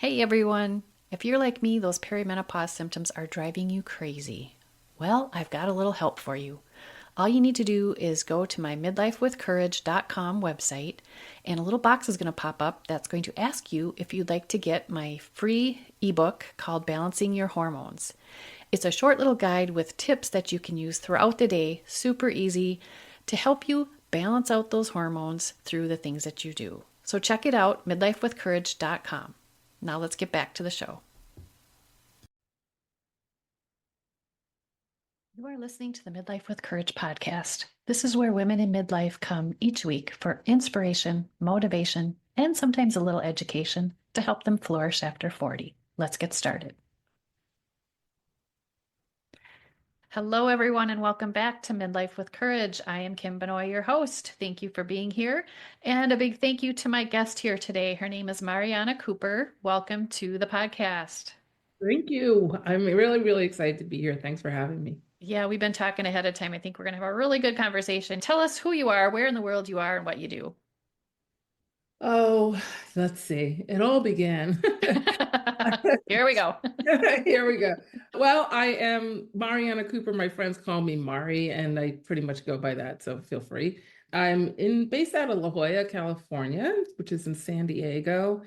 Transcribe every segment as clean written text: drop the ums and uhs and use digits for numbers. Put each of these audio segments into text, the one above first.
Hey everyone! If you're like me, those perimenopause symptoms are driving you crazy. Well, I've got a little help for you. All you need to do is go to my midlifewithcourage.com website, and a little box is going to pop up that's going to ask you if you'd like to get my free ebook called Balancing Your Hormones. It's a short little guide with tips that you can use throughout the day, super easy, to help you balance out those hormones through the things that you do. So check it out, midlifewithcourage.com. Now let's get back to the show. You are listening to the Midlife with Courage podcast. This is where women in midlife come each week for inspiration, motivation, and sometimes a little education to help them flourish after 40. Let's get started. Hello, everyone, and welcome back to Midlife with Courage. I am Kim Benoit, your host. Thank you for being here. And a big thank you to my guest here today. Her name is Mariana Cooper. Welcome to the podcast. Thank you. I'm really, really excited to be here. Thanks for having me. Yeah, we've been talking ahead of time. I think we're going to have a really good conversation. Tell us who you are, where in the world you are, and what you do. Oh, let's see. It all began. Here we go. Here we go. Well, I am Mariana Cooper. My friends call me Mari, and I pretty much go by that, so feel free. Based out of La Jolla, California, which is in San Diego.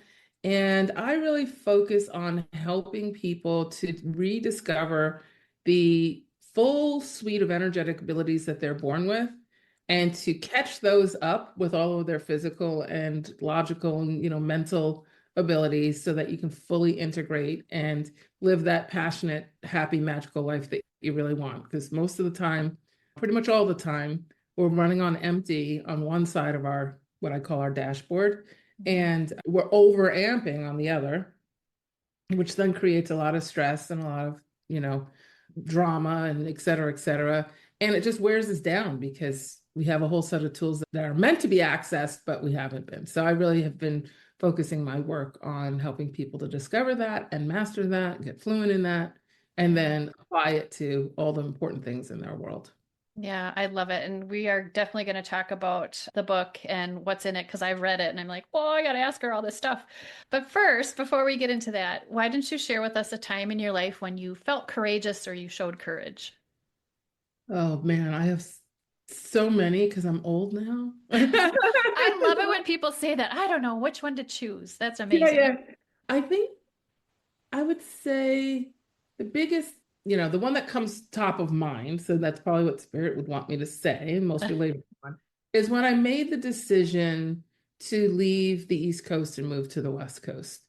And I really focus on helping people to rediscover the full suite of energetic abilities that they're born with and to catch those up with all of their physical and logical and mental abilities so that you can fully integrate and live that passionate, happy, magical life that you really want. Because most of the time, pretty much all the time, we're running on empty on one side of our what I call our dashboard, and we're over amping on the other, which then creates a lot of stress and a lot of drama and et cetera, et cetera. And it just wears us down because we have a whole set of tools that are meant to be accessed, but we haven't been. So I really have been focusing my work on helping people to discover that and master that, get fluent in that, and then apply it to all the important things in their world. Yeah, I love it. And we are definitely going to talk about the book and what's in it because I've read it and I'm like, well, I got to ask her all this stuff. But first, before we get into that, why don't you share with us a time in your life when you felt courageous or you showed courage? Oh man, I have so many because I'm old now. I love it when people say that. I don't know which one to choose. That's Yeah, amazing. yeah. I think I would say the biggest, the one that comes top of mind, so that's probably what Spirit would want me to say, and most relatable one, is when I made the decision to leave the East Coast and move to the West Coast.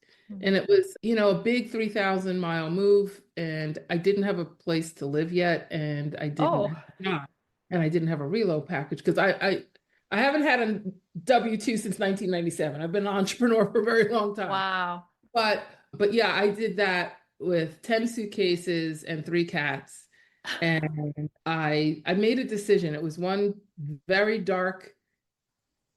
And it was, a big 3,000-mile move, and I didn't have a place to live yet, and I didn't Oh, have a job, and I didn't have a reload package because I haven't had a W-2 since 1997. I've been an entrepreneur for a very long time. wow. But but yeah, I did that with 10 suitcases and three cats. And I made a decision. It was one very dark,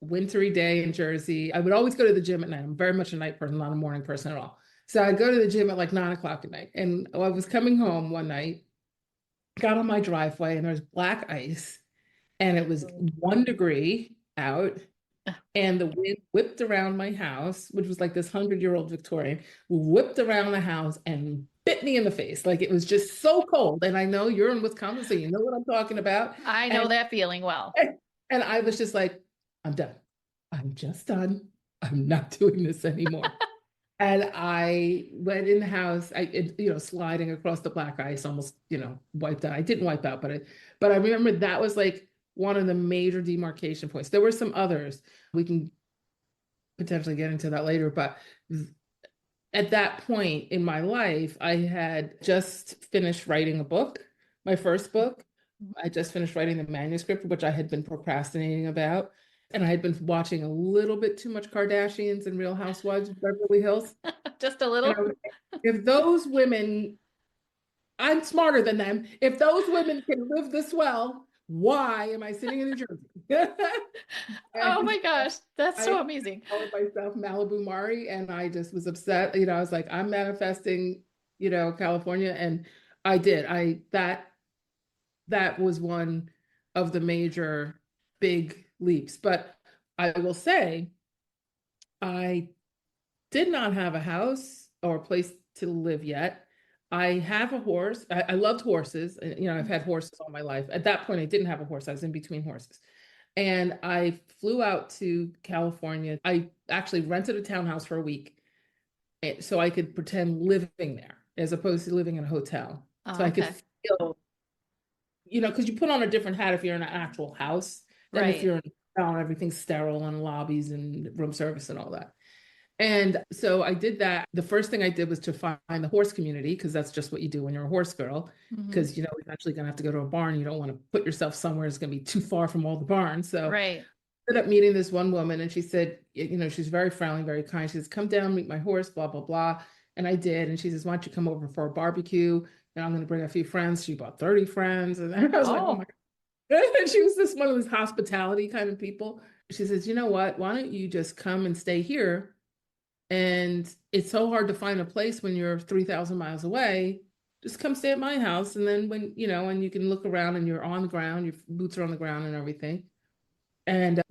wintry day in Jersey. I would always go to the gym at night. I'm very much a night person, not a morning person at all. So I'd go to the gym at like 9 o'clock at night. And I was coming home one night, got on my driveway, and there was black ice, and it was 1 degree out, and the wind whipped around my house, which was like this 100-year-old Victorian, whipped around the house and bit me in the face. Like it was just so cold. And I know you're in Wisconsin, so you know what I'm talking about. I know And that feeling well. and I was just like, I'm done. I'm just done. I'm not doing this anymore. And I went in the house, sliding across the black ice, almost, wiped out. I didn't wipe out, but I remember that was like one of the major demarcation points. There were some others. We can potentially get into that later, but at that point in my life, I had just finished writing a book, my first book. I just finished writing the manuscript, which I had been procrastinating about. And I had been watching a little bit too much Kardashians and Real Housewives of Beverly Hills. Just a And I little. was like, if those women, I'm smarter than them. If those women can live this well, why am I sitting in New Jersey? Oh And my gosh, that's so I amazing. called myself Malibu Mari, and I just was upset. I was like, I'm manifesting, California, and I did. I that was one of the major big leaps. But I will say, I did not have a house. or a place to live yet. I have a horse. I loved horses. I've had horses all my life. At that point, I didn't have a horse. I was in between horses. And I flew out to California. I actually rented a townhouse for a week so I could pretend living there as opposed to living in a hotel. So Oh, I could okay. feel, because you put on a different hat if you're in an actual house than if Right. you're in a hotel and everything's sterile and lobbies and room service and all that. And so I did that. The first thing I did was to find the horse community because that's just what you do when you're a horse girl. Hmm. Because eventually gonna have to go to a barn. You don't want to put yourself somewhere that's gonna be too far from all the barns. So Right. I ended up meeting this one woman, and she said, she's very friendly, very kind. She says, "Come down, meet my horse, blah blah blah." And I did. And she says, "Why don't you come over for a barbecue? And I'm gonna bring a few friends." She brought 30 friends, and I was like, "Oh my Oh, God!" And she was this one of those hospitality kind of people. She says, "You know what? Why don't you just come and stay here?" And it's so hard to find a place when you're 3,000 miles away. Just come stay at my house. And then when you can look around and you're on the ground, your boots are on the ground and everything. And,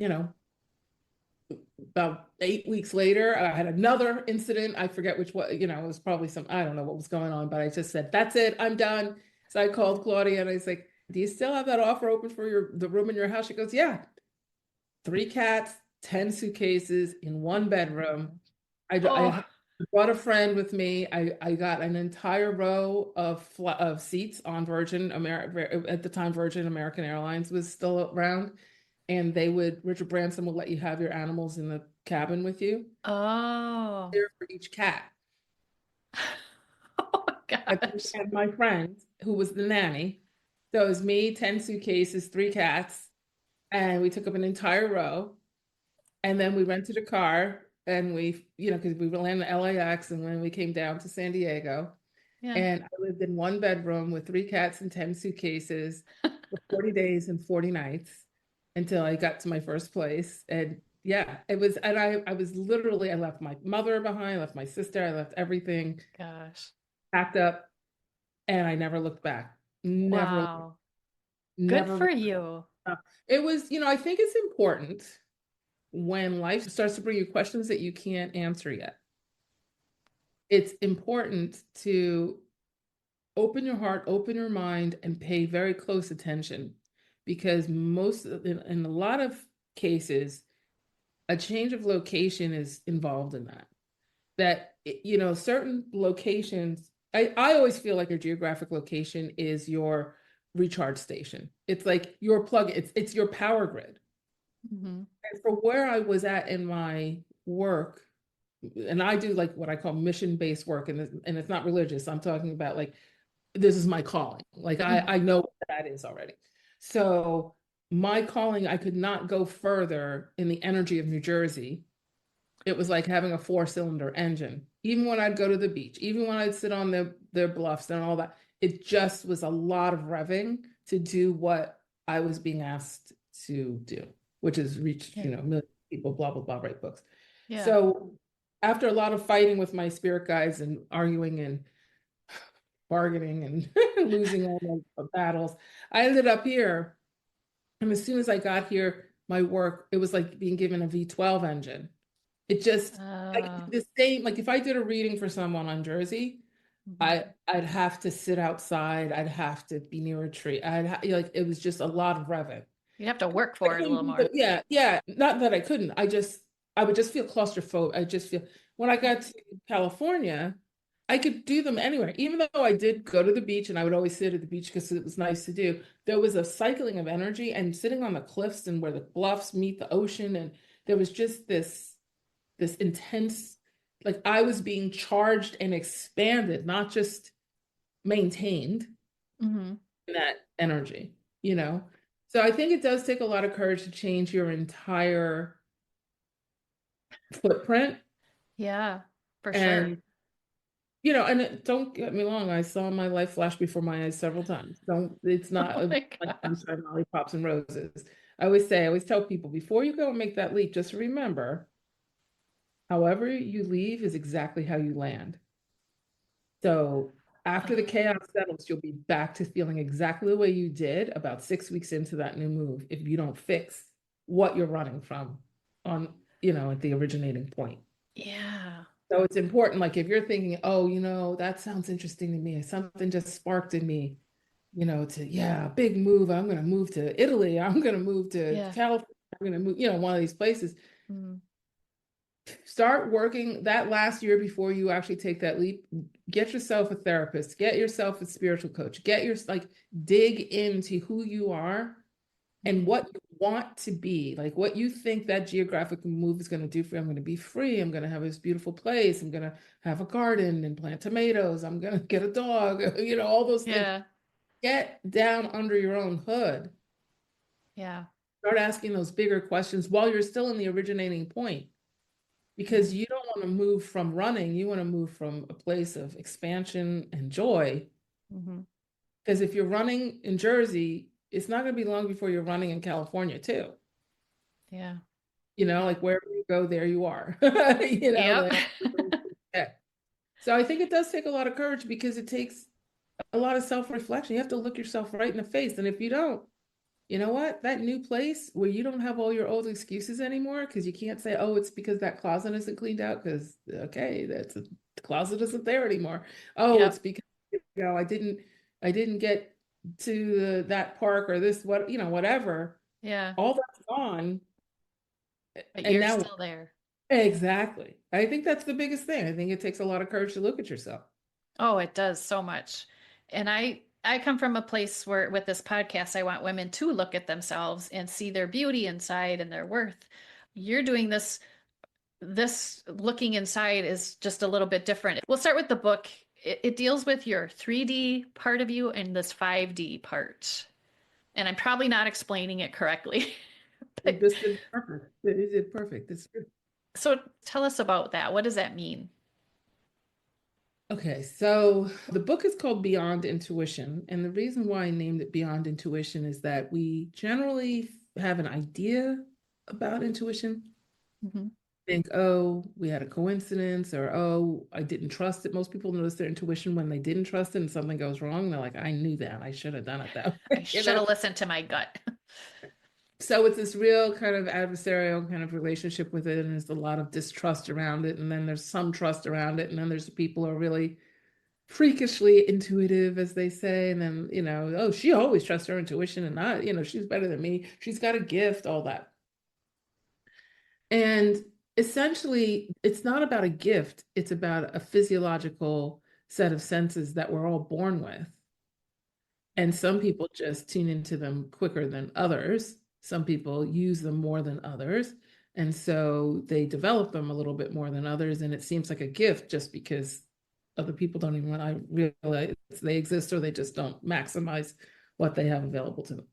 about 8 weeks later, I had another incident. I forget which one, it was probably I don't know what was going on, but I just said, "That's it, I'm done." So I called Claudia and I was like, "Do you still have that offer open for the room in your house?" She goes, "Yeah, 3 cats, 10 suitcases in one bedroom. I oh, brought a friend with me. I got an entire row of seats on Virgin America. At the time, Virgin American Airlines was still around, and Richard Branson would let you have your animals in the cabin with you, oh, there for each cat. oh my And then we gosh. had my friend who was the nanny. So it was me, 10 suitcases, 3 cats, and we took up an entire row. And then we rented a car and because we landed in LAX and then we came down to San Diego. Yeah. And I lived in one bedroom with 3 cats and 10 suitcases for 40 days and 40 nights until I got to my first place. And yeah, it was, and I was literally, I left my mother behind, I left my sister, I left everything Gosh. packed up, and I never looked back. Never, Wow. Good never for looked you. back. It was, I think it's important when life starts to bring you questions that you can't answer yet. It's important to open your heart, open your mind, and pay very close attention because in a lot of cases, a change of location is involved in that. Certain locations, I always feel like your geographic location is your recharge station. It's like your plug, it's your power grid. Hmm. And for where I was at in my work, and I do like what I call mission-based work, and it's not religious. I'm talking about like this is my calling. Like I Hmm. know what that is already. So my calling, I could not go further in the energy of New Jersey. It was like having a four-cylinder engine. Even when I'd go to the beach, even when I'd sit on their bluffs and all that, it just was a lot of revving to do what I was being asked to do, which is reach, Yeah. millions of people, blah, blah, blah, write books. Yeah. So after a lot of fighting with my spirit guides and arguing and bargaining and losing all my battles, I ended up here. And as soon as I got here, my work, it was like being given a V12 engine. It just like Uh, the same, like if I did a reading for someone on Jersey, mhm. I'd have to sit outside, I'd have to be near a tree. Like it was just a lot of revving. You'd have to work I for it a couldn't little do more. yeah, yeah. Not that I couldn't. I would just feel claustrophobic. I just feel when I got to California, I could do them anywhere. Even though I did go to the beach and I would always sit at the beach because it was nice to do, there was a cycling of energy and sitting on the cliffs and where the bluffs meet the ocean. And there was just this intense, like I was being charged and expanded, not just maintained Hmm. in that energy, you know? So I think it does take a lot of courage to change your entire footprint. Yeah, for sure. And, don't get me wrong, I saw my life flash before my eyes several times. It's not Oh my like God. sunshine, lollipops, and roses. I always tell people before you go and make that leap, just remember, however you leave is exactly how you land. So after the Uh, chaos settles, you'll be back to feeling exactly the way you did about 6 weeks into that new move if you don't fix what you're running from on, at the originating point. yeah. So it's important, like if you're thinking, oh, that sounds interesting to me, something just sparked in me, yeah, big move. I'm going to move to Italy. I'm going to move to Yeah. California. I'm going to move, one of these places. Mm. Start working that last year before you actually take that leap. Get yourself a therapist, get yourself a spiritual coach, dig into who you are and Mhm. what you want to be, like what you think that geographic move is going to do for you. I'm going to be free. I'm going to have this beautiful place. I'm going to have a garden and plant tomatoes. I'm going to get a dog, all those things. Yeah. Get down under your own hood. Yeah. Start asking those bigger questions while you're still in the originating point, because Mhm. you don't want to move from running. You want to move from a place of expansion and joy. Mhm. Because if you're running in Jersey, it's not going to be long before you're running in California too. Yeah. Yeah. Like wherever you go, there you are. Yep. They all yeah. So I think it does take a lot of courage because it takes a lot of self-reflection. You have to look yourself right in the face. And if you don't, you know what? That new place where you don't have all your old excuses anymore, because you can't say, oh, it's because that closet isn't cleaned out, because okay, the closet isn't there anymore. Oh, it's Yep. because I didn't get to that park or this whatever. Yeah. All that's gone. But And you're now still there. exactly. I think that's the biggest thing. I think it takes a lot of courage to look at yourself. Oh, it does so much. And I come from a place where with this podcast I want women to look at themselves and see their beauty inside and their worth. You're doing this looking inside is just a little bit different. We'll start with the book. It deals with your 3D part of you and this 5D part. And I'm probably not explaining it correctly. You But just did perfect. You did perfect. It's good. so tell us about that. What does that mean? Okay, so the book is called Beyond Intuition. And the reason why I named it Beyond Intuition is that we generally have an idea about intuition. Hmm. Think, oh, we had a coincidence, or oh, I didn't trust it. Most people notice their intuition when they didn't trust it and something goes wrong. They're like, I knew that. I should have done it that I way, should have listened to my gut. So it's this real kind of adversarial kind of relationship with it, and there's a lot of distrust around it, and then there's some trust around it, and then there's the people who are really freakishly intuitive, as they say, and then oh, she always trusts her intuition, and not, she's better than me. She's got a gift, all that. And essentially, it's not about a gift, it's about a physiological set of senses that we're all born with. And some people just tune into them quicker than others. Some people use them more than others. And so they develop them a little bit more than others. And it seems like a gift just because other people don't even realize they exist, or they just don't maximize what they have available to them.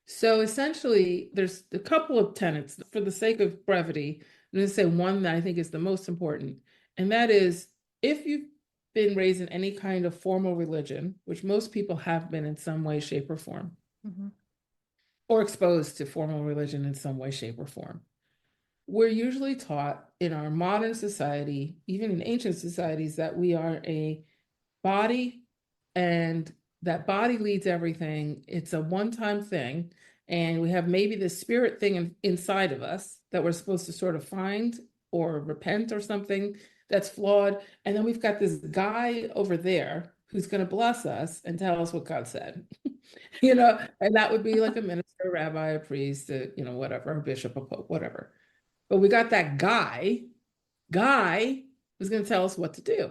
So essentially, there's a couple of tenets. For the sake of brevity, I'm going to say one that I think is the most important, and that is, if you've been raised in any kind of formal religion, which most people have been in some way, shape, or form, Hmm. or exposed to formal religion in some way, shape, or form, we're usually taught in our modern society, even in ancient societies, that we are a body, and that body leads everything. It's a one-time thing. And we have maybe this spirit thing inside of us that we're supposed to sort of find or repent or something that's flawed. And then we've got this guy over there who's going to bless us and tell us what God said. And that would be like a minister, a rabbi, a priest, whatever, a bishop, a pope, whatever. But we got that guy who's going to tell us what to do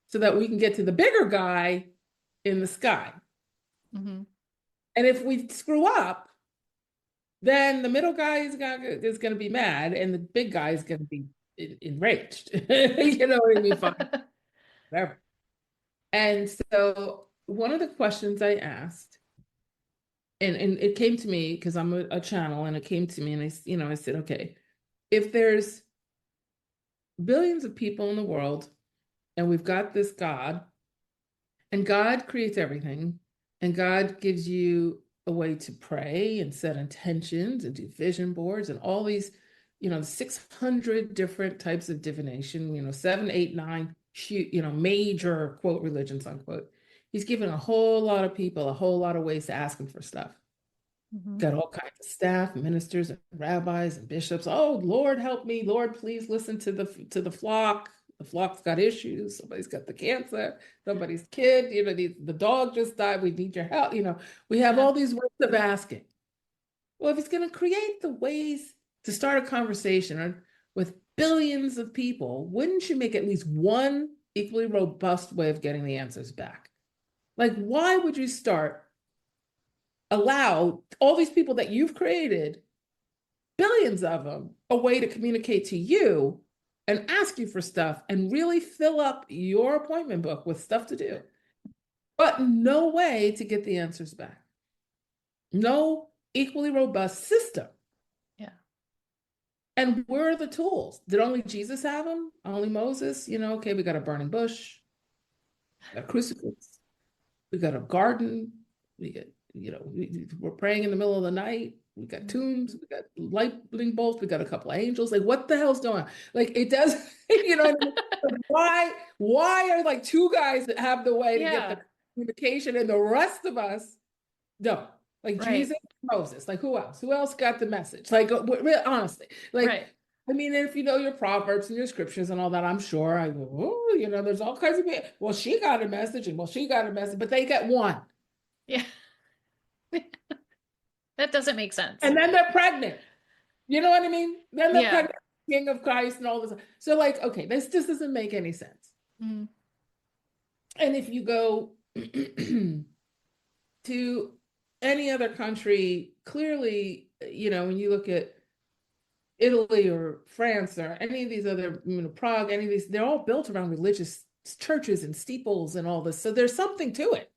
so that we can get to the bigger guy in the sky. Hmm. And if we screw up, then the middle guy is going to be mad, and the big guy is going to be enraged. You know what I mean? Fine, whatever. And so one of the questions I asked, and it came to me because I'm a channel, and it came to me, and I said, okay, if there's billions of people in the world, and we've got this God, and God creates everything, and God gives you a way to pray and set intentions and do vision boards and all these, 600 different types of divination, seven, eight, nine, major quote religions, unquote. He's given a whole lot of people a whole lot of ways to ask him for stuff. Hmm. Got all kinds of staff, ministers, and rabbis and bishops. Oh, Lord, help me. Lord, please listen to the flock. The flock's got issues. Somebody's got the cancer. Somebody's kid, the dog just died. We need your help. We have Yeah. all these ways of asking. Well, if it's going to create the ways to start a conversation with billions of people, wouldn't you make at least one equally robust way of getting the answers back? Like, why would you allow all these people that you've created, billions of them, a way to communicate to you and ask you for stuff and really fill up your appointment book with stuff to do, but no way to get the answers back? No equally robust system. Yeah. And where are the tools? Did only Jesus have them? Only Moses? Okay, we got a burning bush, a crucifix, we got a garden, we get, we're praying in the middle of the night, we got tombs, we got lightning bolts, we got a couple of angels. Like, what the hell's going on? Like, it does, what I mean? Why are like two guys that have the way to get the communication and the rest of us don't? Like Jesus, Moses, like who else? Who else got the message? Like, honestly, like, I mean, if you know your proverbs and your scriptures and all that, I'm sure I go, oh, there's all kinds of people. Well, she got a message, and well, she got a message, but they get one. Yeah. That doesn't make sense. And then they're pregnant. You know what I mean? Then they're pregnant, King of Christ and all this. So, like, okay, this just doesn't make any sense. Mm. And if you go to any other country, clearly, when you look at Italy or France or any of these other, Prague, any of these, they're all built around religious churches and steeples and all this. So there's something to it.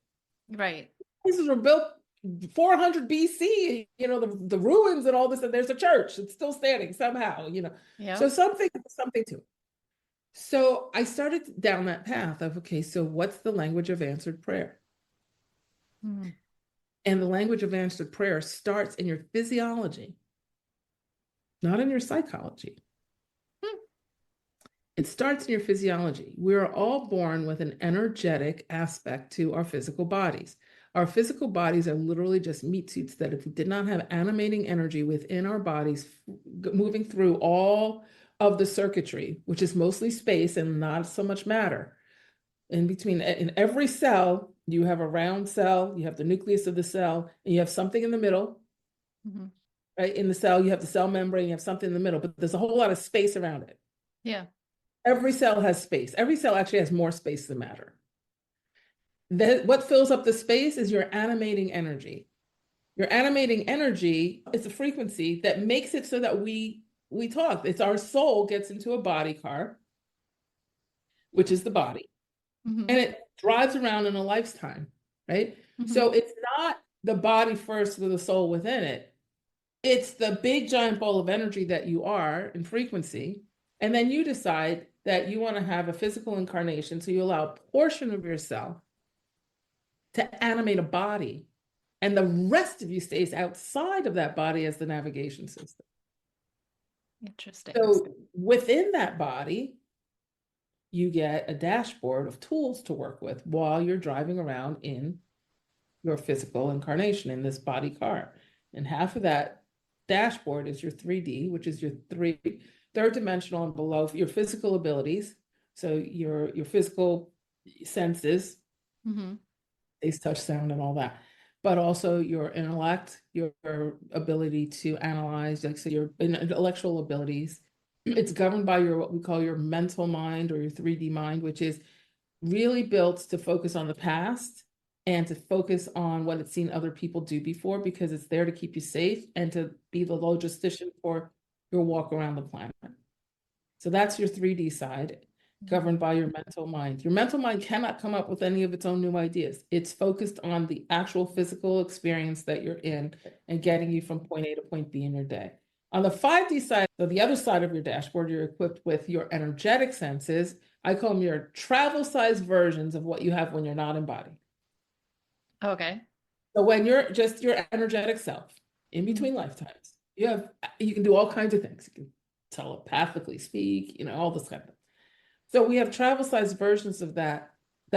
Right. These were built 400 BC, the ruins and all this, and there's a church. It's still standing somehow, So something to it. So I started down that path of, okay, so what's the language of answered prayer? Mm. And the language of answered prayer starts in your physiology, not in your psychology. It starts in your physiology. We are all born with an energetic aspect to our physical bodies. Our physical bodies are literally just meat suits that if we did not have animating energy within our bodies, moving through all of the circuitry, which is mostly space and not so much matter, in every cell, you have a round cell, you have the nucleus of the cell, and you have something in the middle. Mm-hmm. Right? In the cell, you have the cell membrane, you have something in the middle, but there's a whole lot of space around it. Yeah. Every cell has space. Every cell actually has more space than matter. What fills up the space is your animating energy. Your animating energy is a frequency that makes it so that we talk. It's our soul gets into a body car, which is the body. Mm-hmm. And it drives around in a lifetime, right? Mm-hmm. So it's not the body first with the soul within it. It's the big giant ball of energy that you are in frequency. And then you decide that you want to have a physical incarnation. So you allow a portion of yourself to animate a body. And the rest of you stays outside of that body as the navigation system. Interesting. So within that body, you get a dashboard of tools to work with while you're driving around in your physical incarnation in this body car. And half of that dashboard is your 3D, which is your third dimensional and below your physical abilities. So your physical senses, taste, touch, sound, and all that. But also your intellect, your ability to analyze, like so your intellectual abilities. It's governed by what we call your mental mind or your 3D mind, which is really built to focus on the past and to focus on what it's seen other people do before, because it's there to keep you safe and to be the logistician for your walk around the planet. So that's your 3D side, governed by your mental mind. Your mental mind cannot come up with any of its own new ideas. It's focused on the actual physical experience that you're in and getting you from point A to point B in your day. On the 5D side, so the other side of your dashboard, you're equipped with your energetic senses. I call them your travel-sized versions of what you have when you're not in body. Okay. So when you're just your energetic self, in between lifetimes, you can do all kinds of things. You can telepathically speak, all this kind of thing. So we have travel-sized versions of that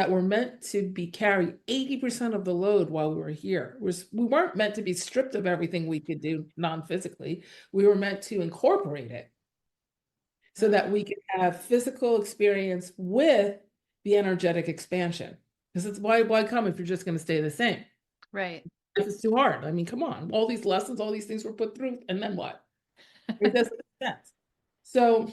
were meant to carry 80% of the load while we were here. We weren't meant to be stripped of everything we could do non-physically. We were meant to incorporate it. so that we can have physical experience with the energetic expansion. Because it's why come if you're just going to stay the same? Right. If it's too hard. I mean, come on, all these lessons, all these things were put through, and then what? It doesn't make sense. So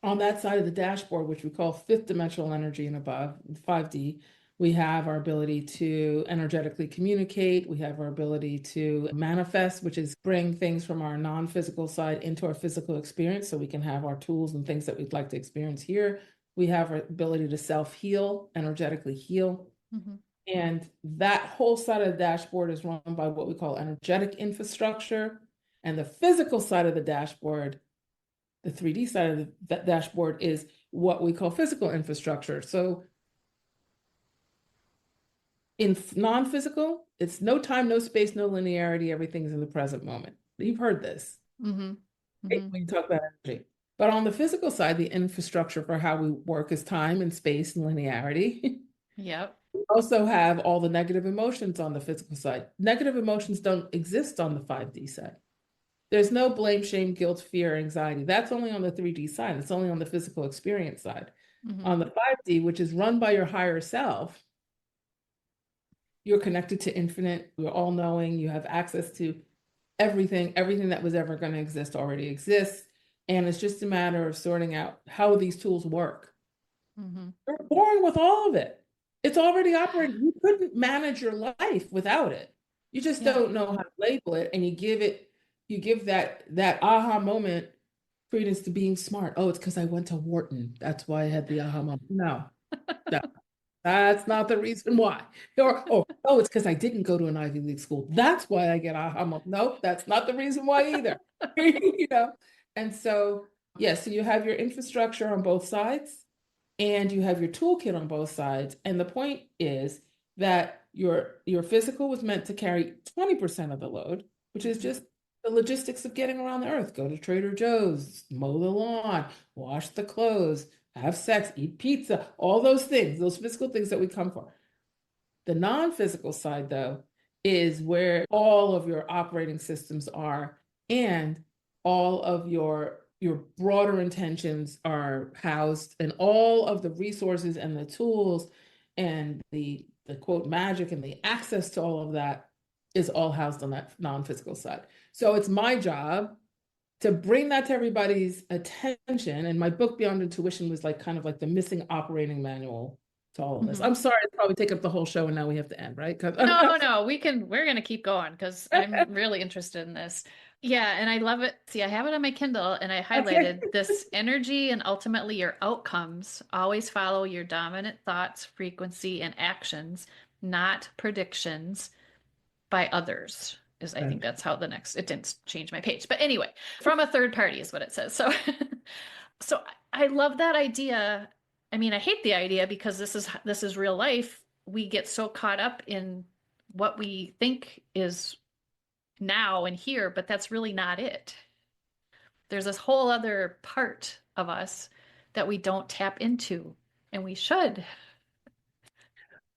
on that side of the dashboard, which we call fifth dimensional energy and above, 5D, we have our ability to energetically communicate. We have our ability to manifest, which is bring things from our non-physical side into our physical experience so we can have our tools and things that we'd like to experience here. We have our ability to self-heal, energetically heal. Mm-hmm. And that whole side of the dashboard is run by what we call energetic infrastructure. And the physical side of the dashboard, the 3D side of the dashboard, is what we call physical infrastructure. So in non-physical, it's no time, no space, no linearity. Everything's in the present moment. You've heard this, Mm-hmm. right? Mm-hmm. When you talk about energy. But on the physical side, the infrastructure for how we work is time and space and linearity. Yep. We also have all the negative emotions on the physical side. Negative emotions don't exist on the 5D side. There's no blame, shame, guilt, fear, anxiety. That's only on the 3D side. It's only on the physical experience side. Mm-hmm. On the 5D, which is run by your higher self, you're connected to infinite, you're all knowing, you have access to everything that was ever going to exist already exists. And it's just a matter of sorting out how these tools work. Mm-hmm. You're born with all of it. It's already operating. You couldn't manage your life without it. You just Yeah. don't know how to label it. And you give that aha moment credence to being smart. Oh, it's because I went to Wharton. That's why I had the aha moment. No, no, that's not the reason why. Oh, it's because I didn't go to an Ivy League school. That's why I get aha moment. Nope, that's not the reason why either. You know? And so, yeah, so you have your infrastructure on both sides and you have your toolkit on both sides. And the point is that your physical was meant to carry 20% of the load, which is just the logistics of getting around the earth. Go to Trader Joe's, mow the lawn, wash the clothes, have sex, eat pizza, all those things, those physical things that we come for. The non-physical side, though, is where all of your operating systems are and all of your broader intentions are housed, and all of the resources and the tools and the quote magic and the access to all of that is all housed on that non-physical side. So it's my job to bring that to everybody's attention. And my book Beyond Intuition was like kind of like the missing operating manual to all of this. Mm-hmm. I'm sorry, it's probably take up the whole show and now we have to end, right? No, we're gonna keep going because I'm really interested in this. Yeah, and I love it. See, I have it on my Kindle and I Okay. highlighted this energy and ultimately your outcomes always follow your dominant thoughts, frequency, and actions, not predictions by others. Is I think that's how the next it didn't change my page. But anyway, from a third party is what it says. So so I love that idea. I mean, I hate the idea because this is real life. We get so caught up in what we think is now and here, but that's really not it. There's this whole other part of us that we don't tap into, and we should.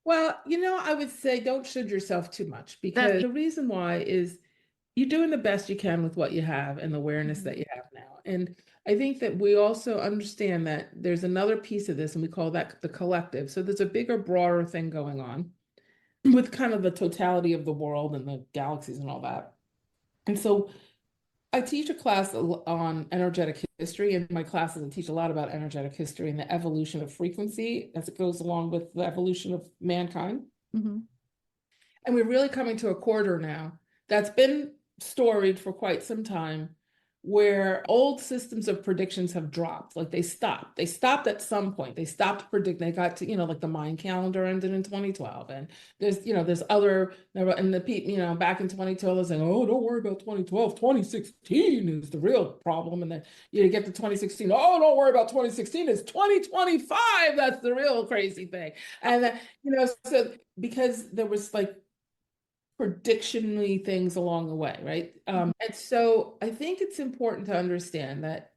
Well, I would say don't should yourself too much That because the reason why is you're doing the best you can with what you have and the awareness Mhm. that you have now. And I think that we also understand that there's another piece of this, and we call that the collective. So there's a bigger, broader thing going on with kind of the totality of the world and the galaxies and all that. And so I teach a class on energetic history. In my classes, I teach a lot about energetic history and the evolution of frequency as it goes along with the evolution of mankind. Mhm. And we're really coming to a quarter now that's been storied for quite some time where old systems of predictions have dropped. Like they stopped. They stopped at some point. They stopped predicting. They got to, like the Mayan calendar ended in 2012. And there's other, and back in 2012, they're saying, oh, don't worry about 2012. 2016 is the real problem. And then you get to 2016. Oh, don't worry about 2016. It's 2025. That's the real crazy thing. And then, so because there was like predictionally things along the way, right? And so I think it's important to understand that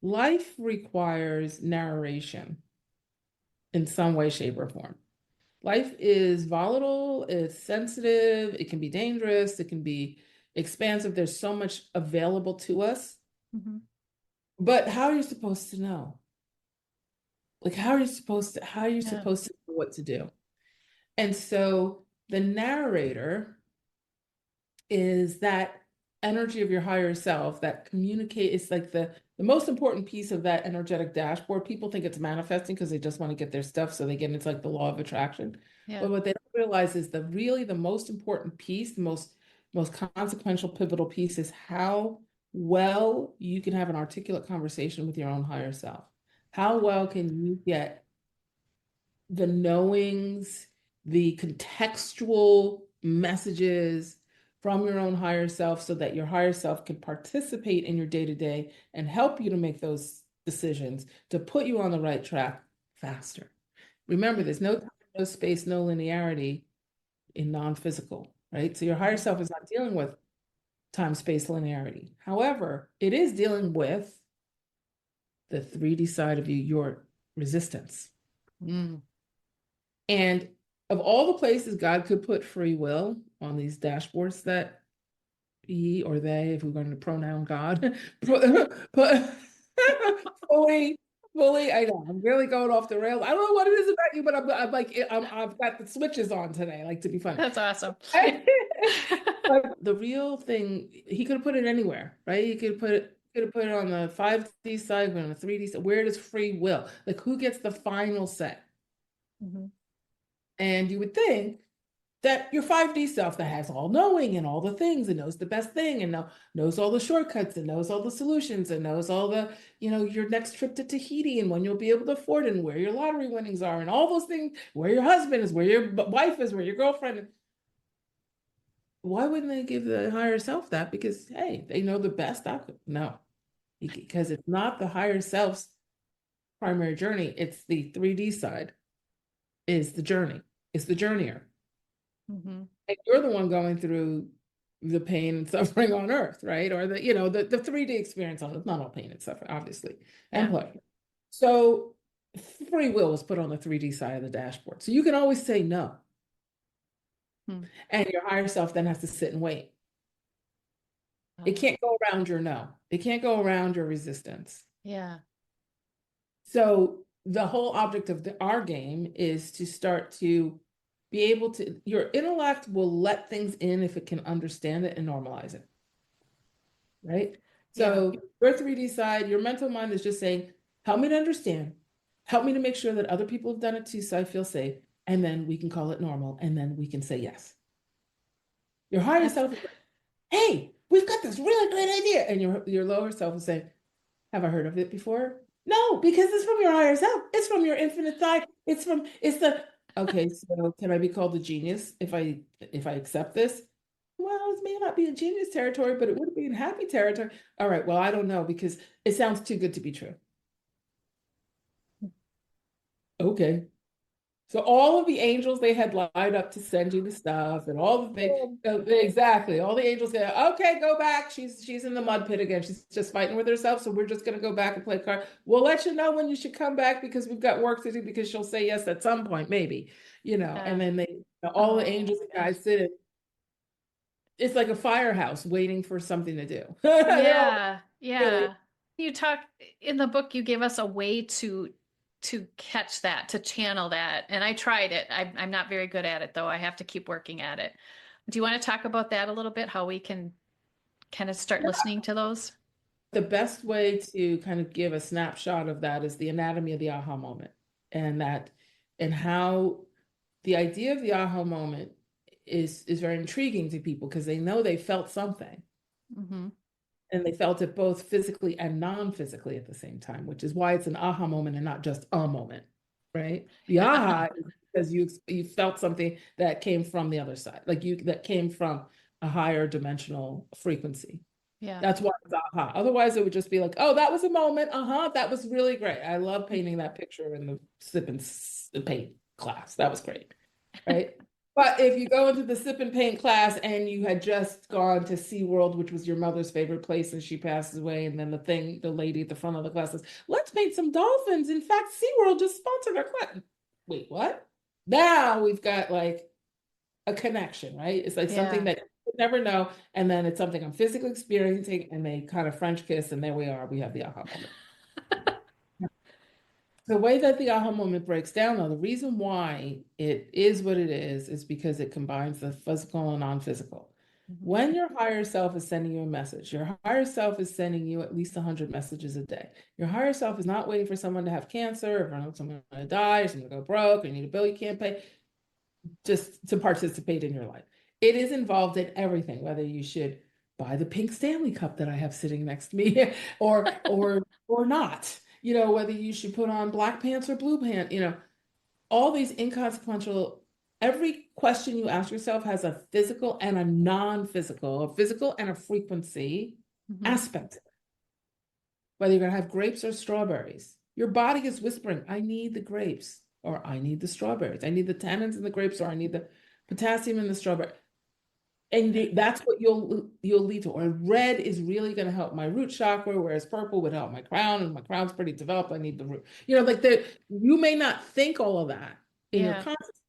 life requires narration in some way, shape, or form. Life is volatile, it's sensitive, it can be dangerous, it can be expansive. There's so much available to us. Mhm. But how are you supposed to know? Like, how are you Yeah. supposed to know what to do? And so the narrator is that energy of your higher self that communicate. It's like the most important piece of that energetic dashboard. People think it's manifesting because they just want to get their stuff, so they get into like the law of attraction. Yeah. But what they don't realize is the most important piece, the most consequential, pivotal piece is how well you can have an articulate conversation with your own higher self. How well can you get the knowings, the contextual messages from your own higher self so that your higher self can participate in your day to day and help you to make those decisions to put you on the right track faster. Remember, Yeah. there's no time, no space, no linearity in non physical, right? So your higher Mhm. self is not dealing with time, space, linearity. However, it is dealing with the 3D side of you, your resistance. Mm. And of all the places God could put free will on these dashboards that he or they, if we're going to pronoun God, put fully, fully, I know, I'm really going off the rails. I don't know what it is about you, but I'm like, I've got the switches on today, like to be funny. That's awesome. But the real thing, he could have put it anywhere, right? He could have put it on the 5D side, on the 3D side. Where does free will? Like, who gets the final say? Mhm. And you would think that your 5D self that has all knowing and all the things and knows the best thing and knows all the shortcuts and knows all the solutions and knows all the, your next trip to Tahiti and when you'll be able to afford it and where your lottery winnings are and all those things, where your husband is, where your wife is, where your girlfriend is. Why wouldn't they give the higher self that? Because, hey, they know the best outcome. No, because it's not the higher self's primary journey. It's the 3D side is the journey. It's the journeyer. Mhm. And you're the one going through the pain and suffering on earth, right? Or the 3D experience on earth, not all pain and suffering, obviously, and Yeah. pleasure. So free will is put on the 3D side of the dashboard. So you can always say no. Hmm. And your higher self then has to sit and wait. It Uh, can't go around your no. It can't go around your resistance. yeah. So the whole object of our game is to start to be able to, your intellect will let things in if it can understand it and normalize it, right? Yeah. So your 3D side, your mental mind is just saying, help me to understand, help me to make sure that other people have done it too, so I feel safe, and then we can call it normal, and then we can say yes. Your higher That's self is like, hey, we've got this really great idea, and your lower self is saying, have I heard of it before? No, because it's from your higher self. It's from your infinite side. It's the okay, so can I be called a genius if I accept this? Well, it may not be a genius territory, but it would be in happy territory. All right, well, I don't know because it sounds too good to be true. Okay. So all of the angels they had lined up to send you the stuff and all the things, exactly. All the angels go, okay, go back. She's in the mud pit again. She's just fighting with herself. So we're just gonna go back and play card. We'll let you know when you should come back because we've got work to do because she'll say yes at some point, maybe, and yeah. then all the Oh angels and man. guys sit in. It's like a firehouse waiting for something to do. They're all Yeah. really Yeah. You talk in the book, you gave us a way to catch that, to channel that. And I tried it. I'm not very good at it though. I have to keep working at it. Do you want to talk about that a little bit? How we can kind of start listening to those? the best way to kind of give a snapshot of that is the anatomy of the aha moment and how the idea of the aha moment is very intriguing to people because they know they felt something Hmm. and they felt it both physically and non-physically at the same time, which is why it's an aha moment and not just a moment, right? The aha is because you felt something that came from the other side, like you that came from a higher dimensional frequency. Yeah. That's why it's aha. Otherwise, it would just be like, oh, that was a moment. Uh-huh. That was really great. I love painting that picture in the sip and paint class. That was great. Right. But if you go into the sip and paint class and you had just gone to SeaWorld, which was your mother's favorite place, and she passes away, and then the lady at the front of the class says, let's paint some dolphins. In fact, SeaWorld just sponsored our class. Wait, what? Now we've got like a connection, right? It's like something Yeah. that would never know. And then it's something I'm physically experiencing, and they kind of French kiss, and there we are. We have the aha moment. The way that the aha moment breaks down, though, the reason why it is what it is because it combines the physical and non-physical. Mhm. When your higher self is sending you a message, your higher self is sending you at least 100 messages a day. Your higher self is not waiting for someone to have cancer, or someone to die, or someone to go broke, or you need a bill you can't pay, just to participate in your life. It is involved in everything, whether you should buy the pink Stanley cup that I have sitting next to me or not. Whether you should put on black pants or blue pants, all these inconsequential, every question you ask yourself has a physical and a non-physical, a physical and a frequency Mhm. aspect. Whether you're going to have grapes or strawberries, your body is whispering, I need the grapes, or I need the strawberries. I need the tannins in the grapes, or I need the potassium in the strawberry. And that's what you'll lead to. Or red is really going to help my root chakra, whereas purple would help my crown, and my crown's pretty developed. I need the root. Like you may not think all of that in your Yeah. conscious,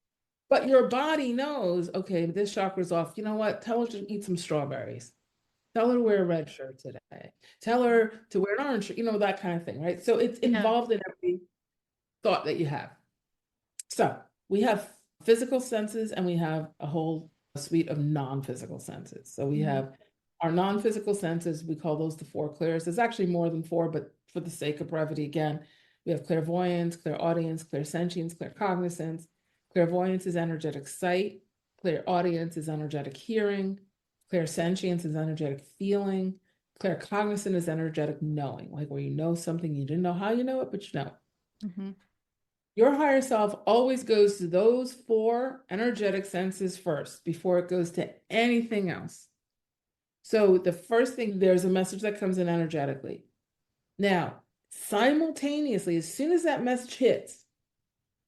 but your body knows, okay, this chakra's off. You know what? Tell her to eat some strawberries. Tell her to wear a red shirt today. Tell her to wear an orange shirt, that kind of thing, right? So it's Yeah. involved in every thought that you have. So we have physical senses, and we have a whole suite of non-physical senses. So we Mhm. have our non-physical senses, we call those the four clairs. There's actually more than four, but for the sake of brevity, again, we have clairvoyance, clairaudience, clairsentience, claircognizance. Clairvoyance is energetic sight. Clairaudience is energetic hearing. Clairsentience is energetic feeling. Claircognizant is energetic knowing, like where you know something, you didn't know how you know it, but you know. Mhm. Your higher self always goes to those four energetic senses first before it goes to anything else. So the first thing, there's a message that comes in energetically. Now, simultaneously, as soon as that message hits,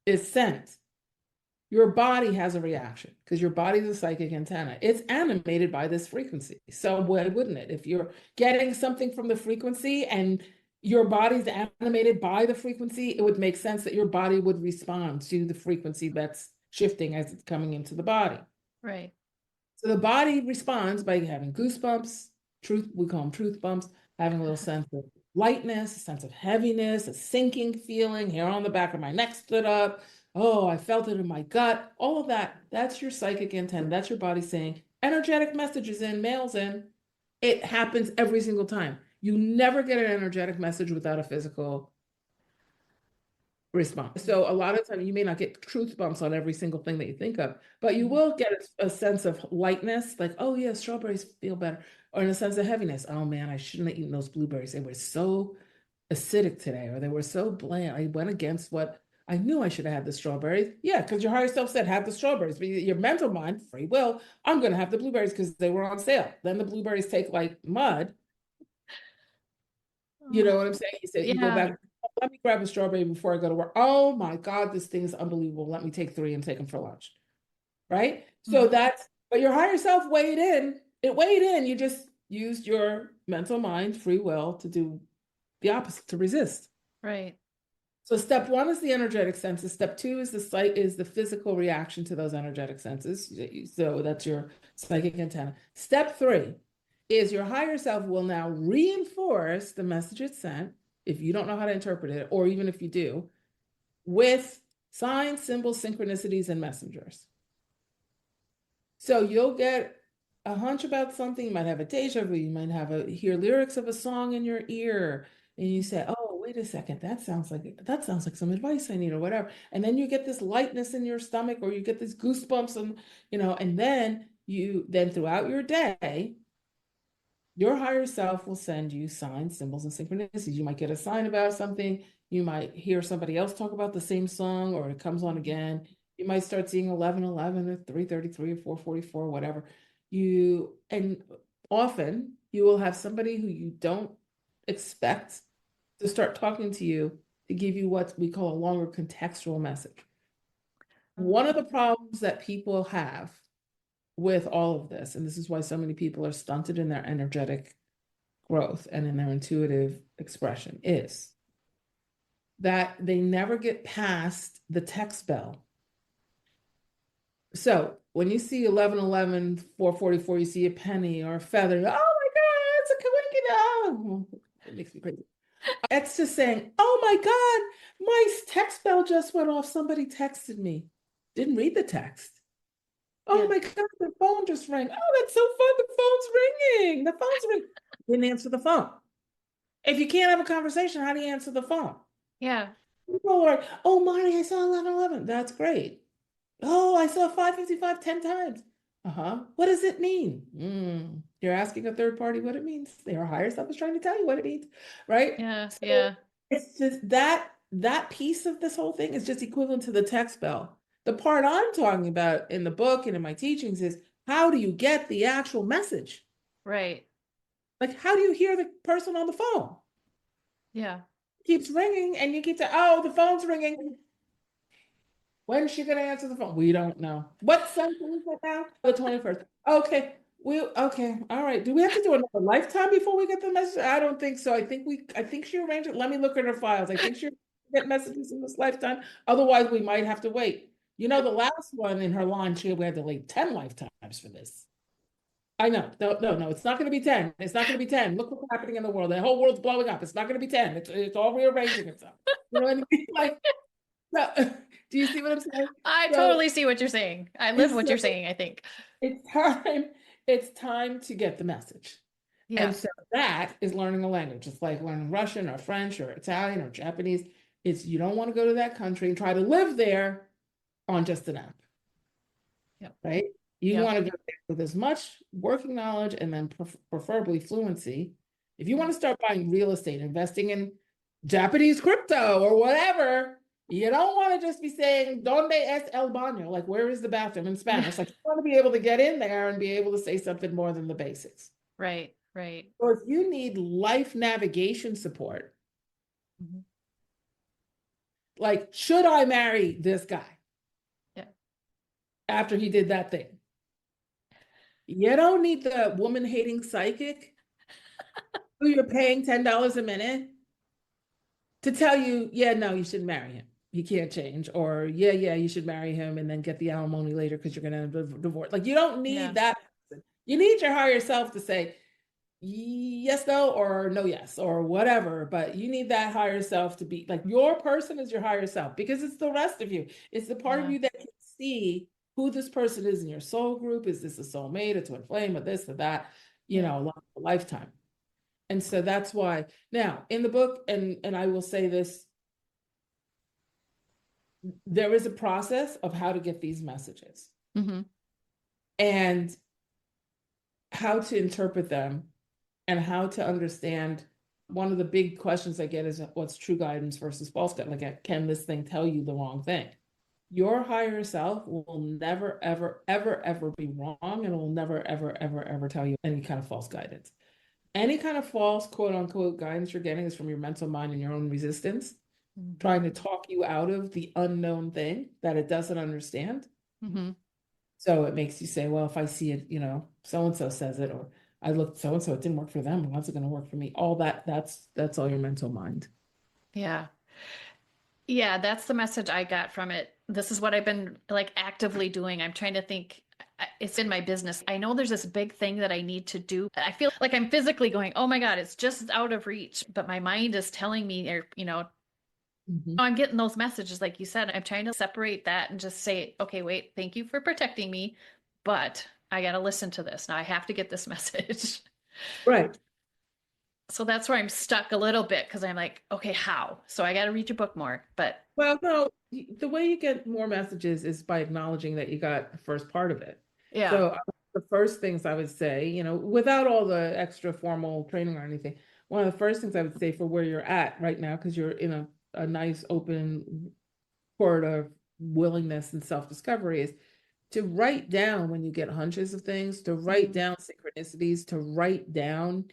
is sent, your body has a reaction because your body is a psychic antenna. It's animated by this frequency. So why wouldn't it? If you're getting something from the frequency and your body's animated by the frequency, it would make sense that your body would respond to the frequency that's shifting as it's coming into the body. Right. So the body responds by having goosebumps, truth, we call them truth bumps, having a little sense of lightness, a sense of heaviness, a sinking feeling, hair on the back of my neck stood up. Oh, I felt it in my gut. All of that, that's your psychic intent. That's your body saying, energetic messages in, mails in. It happens every single time. You never get an energetic message without a physical response. So a lot of time you may not get truth bumps on every single thing that you think of, but you Mhm. will get a sense of lightness, like, oh yeah, strawberries feel better, or in a sense of heaviness. Oh man, I shouldn't have eaten those blueberries. They were so acidic today, or they were so bland. I went against what I knew I should have had the strawberries. Yeah, because your higher self said have the strawberries, but your mental mind, free will, I'm gonna have the blueberries because they were on sale. Then the blueberries take like mud. You Oh, know what I'm saying? You say you go yeah. back, "Oh, let me grab a strawberry before I go to work. Oh my God, this thing is unbelievable. Let me take three and take them for lunch." Right? So Mhm. that's, but your higher self weighed in. It weighed in. You just used your mental mind, free will to do the opposite, to resist. Right. So step one is the energetic senses. Step two is the physical reaction to those energetic senses. So that's your psychic antenna. Step three is your higher self will now reinforce the message it sent, if you don't know how to interpret it, or even if you do, with signs, symbols, synchronicities, and messengers. So you'll get a hunch about something. You might have a deja vu. You might hear lyrics of a song in your ear, and you say, "Oh, wait a second, that sounds like some advice I need, or whatever." And then you get this lightness in your stomach, or you get these goosebumps, and then throughout your day, your higher self will send you signs, symbols, and synchronicities. You might get a sign about something. You might hear somebody else talk about the same song, or it comes on again. You might start seeing 11:11 or 3:33 or 4:44, whatever. And often you will have somebody who you don't expect to start talking to you to give you what we call a longer contextual message. Oh, One of the problems that people have with all of this, and this is why so many people are stunted in their energetic growth and in their intuitive expression, is that they never get past the text bell. So when you see 1111, 444, you see a penny or a feather. Oh my God, it's a coincidence. It makes me crazy. It's just saying, oh my God, my text bell just went off. Somebody texted me. Didn't read the text. Oh Yeah. my God, the phone just rang. Oh, that's so fun. The phone's ringing. The phone's ringing. Didn't answer the phone. If you can't have a conversation, how do you answer the phone? Yeah. People are, oh, Marty, I saw 1111. That's great. Oh, I saw 555 10 times. Uh-huh. What does it mean? You're asking a third party what it means. Their higher self is trying to tell you what it means, right? Yeah. So Yeah. it's just that piece of this whole thing is just equivalent to the text bell. The part I'm talking about in the book and in my teachings is how do you get the actual message? Right. Like, how do you hear the person on the phone? Yeah. It keeps ringing and you keep saying, oh, the phone's ringing. When's she gonna answer the phone? We don't know. What century is it now? The 21st. Okay. Okay. All right. Do we have to do another lifetime before we get the message? I don't think so. I think she arranged it. Let me look at her files. I think she get messages in this lifetime. Otherwise, we might have to wait. You know, the last one in her line, we had to wait 10 lifetimes for this. I know. No, no, no. It's not going to be 10. It's not going to be 10. Look what's happening in the world. The whole world's blowing up. It's not going to be 10. It's all rearranging itself. You know what I mean? Like, no. Do you see what I'm saying? I So totally see what you're saying. I live it's what so you're saying, I think. it's time, it's time to get the message. And Yeah. so that is learning a language. It's like learning Russian or French or Italian or Japanese. It's you don't want to go to that country and try to live there on just an app, Yep. right? You Yep. want to go there with as much working knowledge and then preferably fluency. If you want to start buying real estate, investing in Japanese crypto or whatever, you don't want to just be saying, "Donde es el baño?" Like, where is the bathroom in Spanish? Like, you want to be able to get in there and be able to say something more than the basics. Right. Right. So if you need life navigation support, Mhm. like, should I marry this guy Yeah. after he did that thing? You don't need the woman hating psychic who you're paying $10 a minute to tell you, yeah, no, you should marry him. He can't change. Or, yeah, yeah, you should marry him and then get the alimony later because you're going to end up divorce. Like, you don't need Yeah. that person. You need your higher self to say, yes, no, or no, yes, or whatever. But you need that higher self to be like your person is your higher self because it's the rest of you. It's the part of Yeah. you that can see who this person is in your soul group. Is this a soulmate, a twin flame, or this or that, Yeah. a lifetime. And so that's why now in the book, and I will say this, there is a process of how to get these messages Hmm. and how to interpret them and how to understand. One of the big questions I get is what's true guidance versus false guidance? Like, can this thing tell you the wrong thing? Your higher self will never, ever, ever, ever be wrong and will never, ever, ever, ever tell you any kind of false guidance. Any kind of false, quote unquote, guidance you're getting is from your mental mind and your own resistance, Hmm. trying to talk you out of the unknown thing that it doesn't understand. Hmm. So it makes you say, well, if I see it, so and so says it, or I looked so and so, it didn't work for them. How's it going to work for me? All that's all your mental mind. Yeah. Yeah, that's the message I got from it. This is what I've been like actively doing. I'm trying to think. It's in my business. I know there's this big thing that I need to do. I feel like I'm physically going, oh my God, it's just out of reach. But my mind is telling me, or, Mhm. I'm getting those messages, like you said. I'm trying to separate that and just say, okay, wait, thank you for protecting me. But I got to listen to this. Now I have to get this message. Right. So that's where I'm stuck a little bit because I'm like, okay, how? So I got to read your book more. But Well, no, the way you get more messages is by acknowledging that you got the first part of it. yeah. So the first things I would say, without all the extra formal training or anything, one of the first things I would say for where you're at right now, because you're in a nice open court of willingness and self-discovery, is to write down when you get hunches of things, to write Mhm. down synchronicities, to write down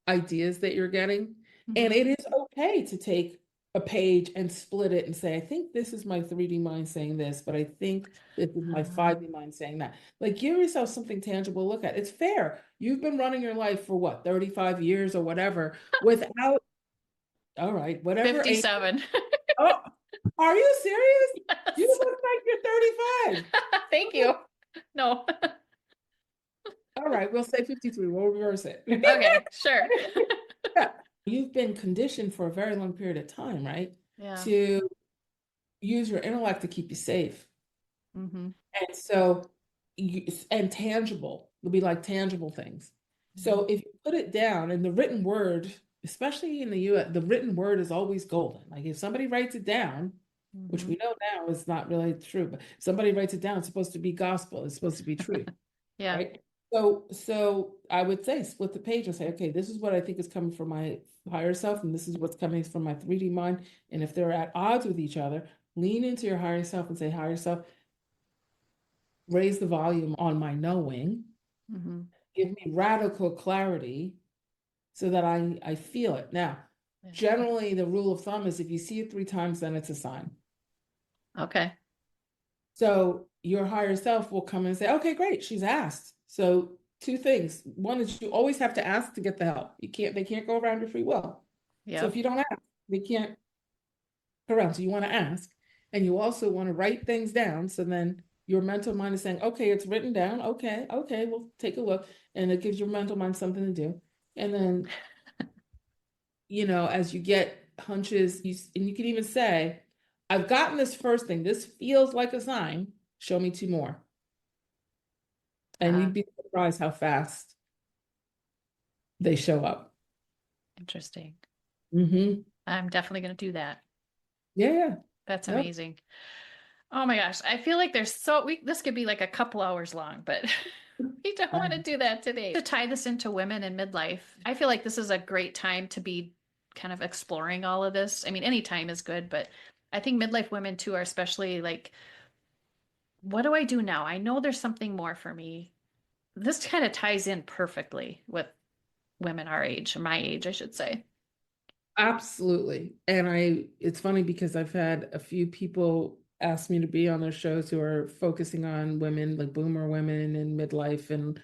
ideas that you're getting. And Mhm. it is okay to take a page and split it and say, I think this is my 3D mind saying this, but I think this is my Uh, 5D mind saying that. Like, give yourself something tangible to look at. It's fair. You've been running your life for what, 35 years or whatever, without, all right, whatever age. 57. Oh, are you serious? You Yes. look like you're 35. Thank you. No. All right, we'll say 53. We'll reverse it. Okay, sure. Yeah. You've been conditioned for a very long period of time, right? Yeah. To use your intellect to keep you safe. Mm-hmm. And so, and tangible, it'll be like tangible things. Mm-hmm. So if you put it down in the written word, especially in the US, the written word is always golden. Like if somebody writes it down, which Mm-hmm. we know now is not really true, but somebody writes it down, it's supposed to be gospel, it's supposed to be true, Yeah. right? So I would say split the page and say, okay, this is what I think is coming from my higher self, and this is what's coming from my 3D mind. And if they're at odds with each other, lean into your higher self and say, higher self, raise the volume on my knowing, Mm-hmm. give me radical clarity so that I feel it. Now, Yeah. generally, the rule of thumb is if you see it 3 times, then it's a sign. Okay. So your higher self will come and say, okay, great, she's asked. So two things. One is you always have to ask to get the help. They can't go around your free will. So if Yep. you don't ask, they can't go around. So you want to ask. And you also want to write things down. So then your mental mind is saying, okay, it's written down. Okay, we'll take a look. And it gives your mental mind something to do. And then, as you get hunches, and you can even say, I've gotten this first thing. This feels like a sign. Show me 2 more. And Uh-huh. you'd be surprised how fast they show up. Interesting. Mm-hmm. I'm definitely going to do that. Yeah, yeah. That's Yep. amazing. Oh my gosh. I feel like this could be like a couple hours long, but we don't want to do that today. To tie this into women in midlife, I feel like this is a great time to be kind of exploring all of this. I mean, any time is good, but I think midlife women too are especially like, what do I do now? I know there's something more for me. This kind of ties in perfectly with women our age, or my age, I should say. Absolutely. And it's funny because I've had a few people ask me to be on their shows who are focusing on women, like boomer women in midlife. And,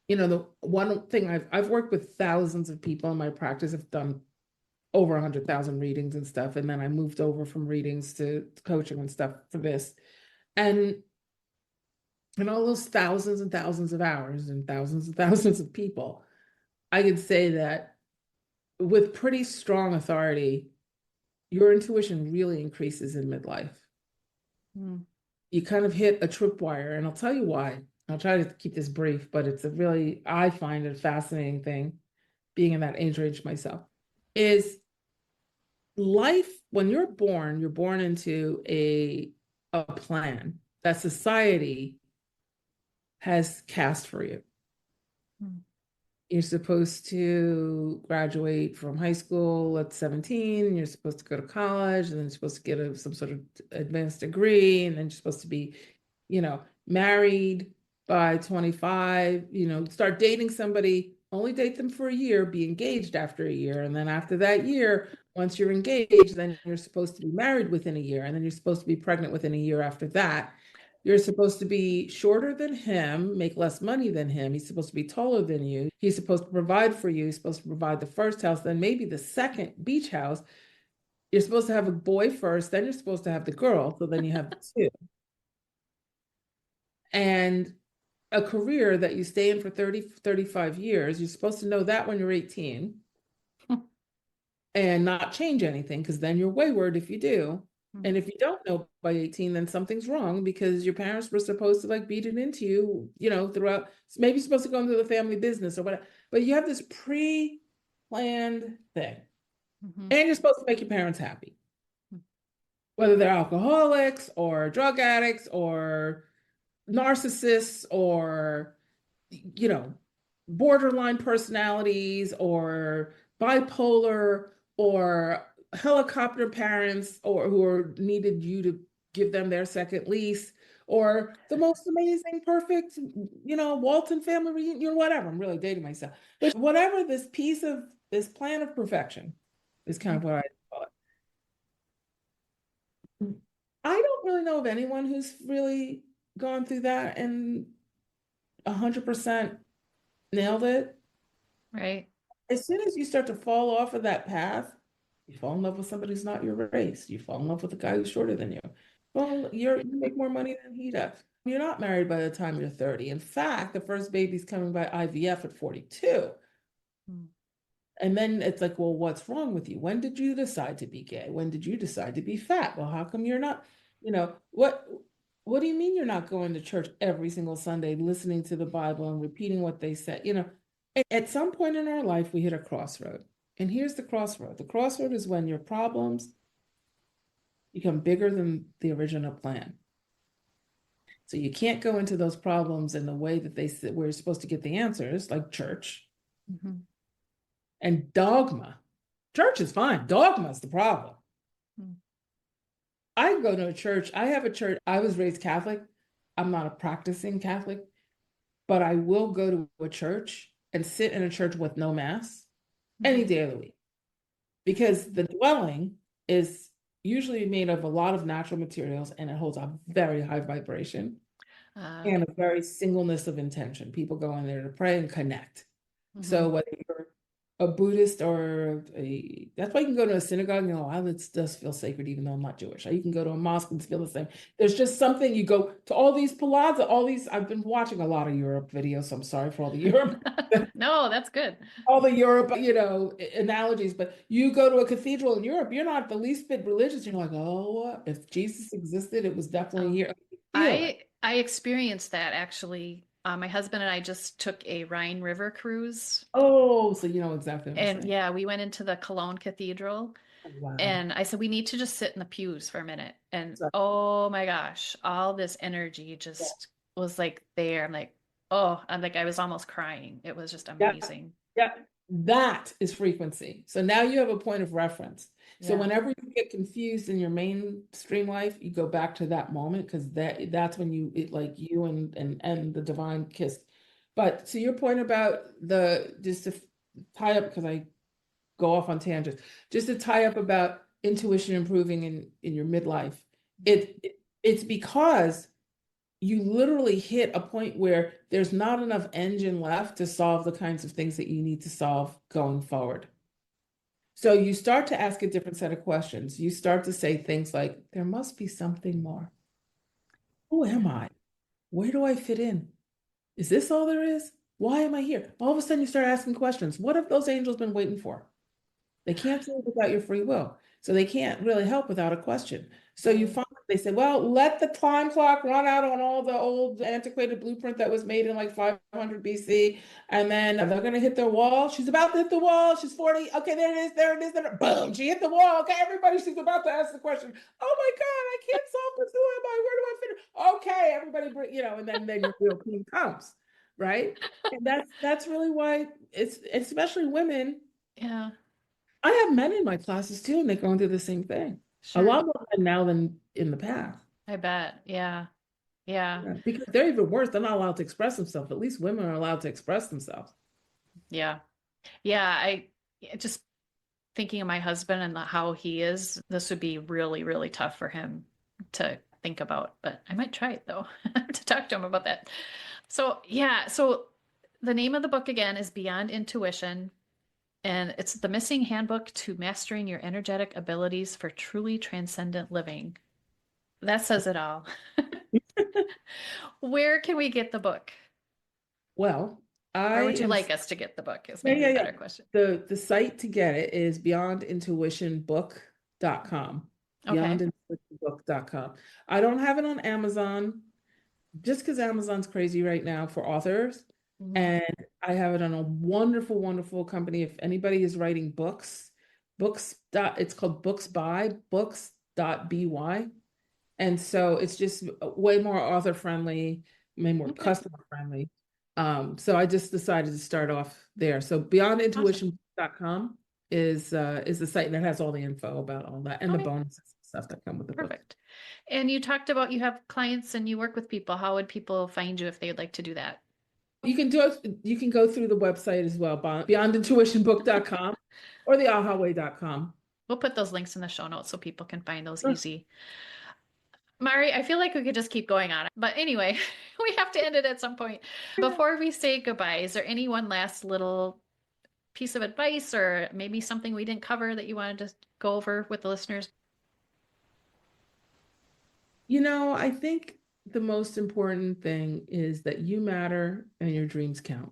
the one thing I've worked with thousands of people in my practice. I've done over 100,000 readings and stuff. And then I moved over from readings to coaching and stuff for this. And in all those thousands and thousands of hours and thousands of people, I could say that with pretty strong authority, your intuition really increases in midlife. Mm. You kind of hit a tripwire, and I'll tell you why. I'll try to keep this brief, but I find it a fascinating thing being in that age range myself. Is life, when you're born into a plan that society has cast for you. Mm. You're supposed to graduate from high school at 17, and you're supposed to go to college, and then you're supposed to get some sort of advanced degree, and then you're supposed to be, married by 25, start dating somebody, only date them for a year, be engaged after a year, and then after that year, once you're engaged, then you're supposed to be married within a year, and then you're supposed to be pregnant within a year after that. You're supposed to be shorter than him, make less money than him. He's supposed to be taller than you. He's supposed to provide for you. He's supposed to provide the first house, then maybe the second beach house. You're supposed to have a boy first, then you're supposed to have the girl. So then you have two. And a career that you stay in for 30, 35 years, you're supposed to know that when you're 18 and not change anything because then you're wayward if you do. And if you don't know by 18, then something's wrong because your parents were supposed to like beat it into you, throughout. Maybe you're supposed to go into the family business or whatever, but you have this pre-planned thing. Mm-hmm. And you're supposed to make your parents happy, whether they're alcoholics or drug addicts or narcissists or borderline personalities or bipolar or helicopter parents or who are needed you to give them their second lease or the most amazing, perfect, Walton family reunion, whatever. I'm really dating myself. But whatever this plan of perfection is kind of what I call it. I don't really know of anyone who's really gone through that and 100% nailed it. Right. As soon as you start to fall off of that path, you fall in love with somebody who's not your race. You fall in love with a guy who's shorter than you. Well, you make more money than he does. You're not married by the time you're 30. In fact, the first baby's coming by IVF at 42. Mm. And then it's like, well, what's wrong with you? When did you decide to be gay? When did you decide to be fat? Well, how come you're not, what do you mean you're not going to church every single Sunday, listening to the Bible and repeating what they said? At some point in our life, we hit a crossroad. And here's the crossroad. The crossroad is when your problems become bigger than the original plan. So you can't go into those problems in the way that they said we're supposed to get the answers, like church Mhm. and dogma. Church is fine. Dogma is the problem. Mm. I go to a church. I have a church. I was raised Catholic. I'm not a practicing Catholic, but I will go to a church and sit in a church with no mass any Mhm. day of the week because the dwelling is usually made of a lot of natural materials and it holds a very high vibration and Okay. a very singleness of intention. People go in there to pray and connect. So Mhm. whether you're a Buddhist that's why you can go to a synagogue and go, oh, it does feel sacred, even though I'm not Jewish. Or you can go to a mosque and feel the same. There's just something you go to all these palazzo, I've been watching a lot of Europe videos, so I'm sorry for all the Europe, No, that's good. all the Europe, analogies, but you go to a cathedral in Europe, you're not the least bit religious. You're like, oh, if Jesus existed, it was definitely Oh, here. You feel it. I experienced that actually. My husband and I just took a Rhine River cruise, Oh, so you know exactly what I'm and saying. yeah, we went into the Cologne Cathedral, Oh, wow. and I said we need to just sit in the pews for a minute. And So, oh my gosh, all this energy just was like there. I'm like I was almost crying. It was just yeah. amazing. Yeah, that is frequency. So now you have a point of reference. So Yeah. whenever you get confused in your mainstream life, you go back to that moment because that's when like you and the divine kiss. But to your point about just to tie up because I go off on tangents, just to tie up about intuition improving in your midlife, it's because you literally hit a point where there's not enough engine left to solve the kinds of things that you need to solve going forward. So you start to ask a different set of questions. You start to say things like, there must be something more. Who am Yeah. I? Where do I fit in? Is this all there is? Why am I here? All of a sudden you start asking questions. What have those angels been waiting for? They can't do it without your free will. So they can't really help without a question. So you Right. find they say, well, let the time clock run out on all the old antiquated blueprint that was made in like 500 BC. And then they're going to hit their wall. She's about to hit the wall. She's 40. Okay, there it is. There it is. There. Boom. She hit the wall. Okay, everybody, she's about to ask the question. Oh my God, I can't solve this. Who am I? Where do I fit? Okay, everybody, and then your real team comes. Right. And that's really why it's especially women. Yeah. I have men in my classes too, and they're going through the same thing. A Sure. lot more men now than in the past. I bet. Yeah. Yeah. Yeah, because they're even worse. They're not allowed to express themselves. At least women are allowed to express themselves. Yeah. Yeah. Just thinking of my husband and how he is, this would be really, really tough for him to think about. But I might try it though, to talk to him about that. So, yeah. So the name of the book again is Beyond Intuition, and it's the missing handbook to mastering your energetic abilities for truly transcendent living. That says it all. Where can we get the book? Well, I Or would you am. like us to get the book? Is Yeah, maybe yeah, a yeah. better question. The site to get it is beyondintuitionbook.com. Okay. Beyondintuitionbook.com. I don't have it on Amazon just because Amazon's crazy right now for authors. Mhm. And I have it on a wonderful, wonderful company. If anybody is writing it's called books.by. And so it's just way more author friendly, way more Okay. customer friendly. So I just decided to start off there. So Awesome. beyondintuition.com is the site that has all the info about all that and the Okay. bonuses and stuff that come with the book. Perfect. And you talked about you have clients and you work with people. How would people find you if they'd like to do that? You can go through the website as well, beyondintuitionbook.com or the ahaway.com. We'll put those links in the show notes so people can find those Sure. easy. Mari, I feel like we could just keep going on. But anyway, we have to end it at some point. Before we say goodbye, is there any one last little piece of advice or maybe something we didn't cover that you wanted to go over with the listeners? I think the most important thing is that you matter and your dreams count.